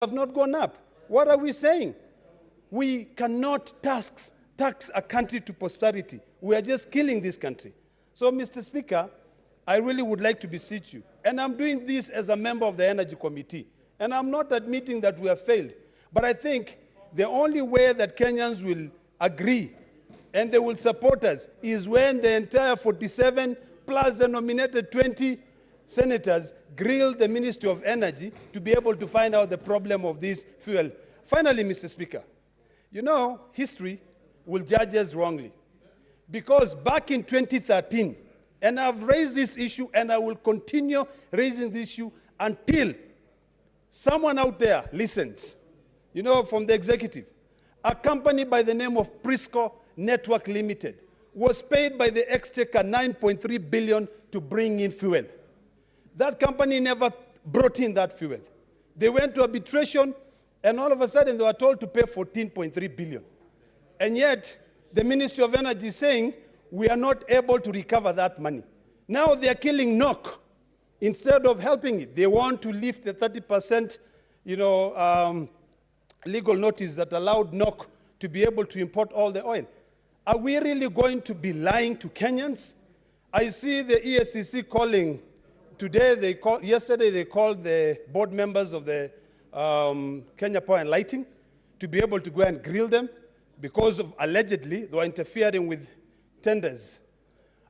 have not gone up. What are we saying? We cannot tax a country to prosperity. We are just killing this country. So, Mr. Speaker, I really would like to beseech you, and I'm doing this as a member of the Energy Committee, and I'm not admitting that we have failed, but I think the only way that Kenyans will agree and they will support us is when the entire 47 plus the nominated 20 senators grill the Ministry of Energy to be able to find out the problem of this fuel. Finally, Mr. Speaker, you know, history will judge us wrongly. Because back in 2013, and I've raised this issue and I will continue raising this issue until someone out there listens, you know, from the executive. A company by the name of Prisco Network Limited was paid by the Exchequer 9.3 billion to bring in fuel. That company never brought in that fuel. They went to arbitration, and all of a sudden they were told to pay 14.3 billion. And yet, the Ministry of Energy is saying, we are not able to recover that money. Now they are killing NOC. Instead of helping it, they want to lift the 30%, legal notice that allowed NOC to be able to import all the oil. Are we really going to be lying to Kenyans? I see the ESCC calling today. Yesterday they called the board members of the Kenya Power and Lighting to be able to go and grill them because of allegedly they were interfering with tenders.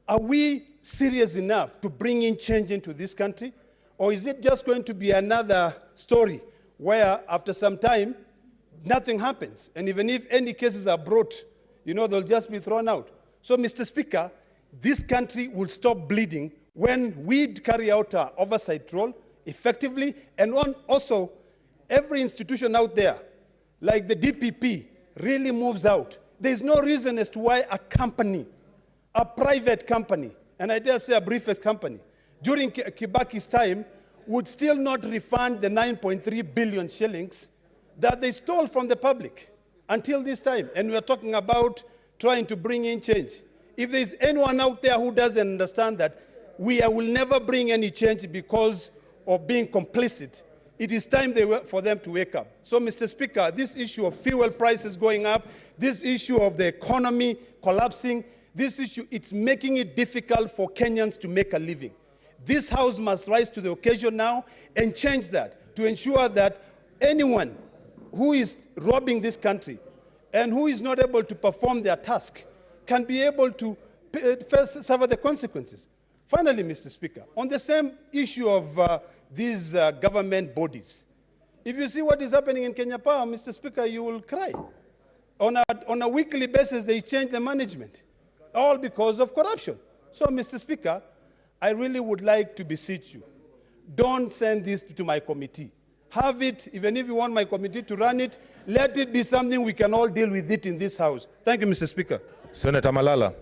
Are we serious enough to bring in change into this country? Or is it just going to be another story where after some time, nothing happens? And even if any cases are brought, they'll just be thrown out. So, Mr. Speaker, this country will stop bleeding when we carry out our oversight role effectively, and also every institution out there, like the DPP, really moves out. There's no reason as to why a company, a private company, and I dare say a briefest company, during Kibaki's time, would still not refund the 9.3 billion shillings that they stole from the public until this time. And we're talking about trying to bring in change. If there's anyone out there who doesn't understand that, we will never bring any change because of being complicit. It is time for them to wake up. So, Mr. Speaker, this issue of fuel prices going up, this issue of the economy collapsing, this issue, it's making it difficult for Kenyans to make a living. This House must rise to the occasion now and change that to ensure that anyone who is robbing this country and who is not able to perform their task can be able to first suffer the consequences. Finally, Mr. Speaker, on the same issue of these government bodies, if you see what is happening in Kenya Power, Mr. Speaker, you will cry. On a weekly basis, they change the management, all because of corruption. So, Mr. Speaker, I really would like to beseech you, don't send this to my committee. Have it, even if you want my committee to run it, let it be something we can all deal with it in this House. Thank you, Mr. Speaker. Senator Malala.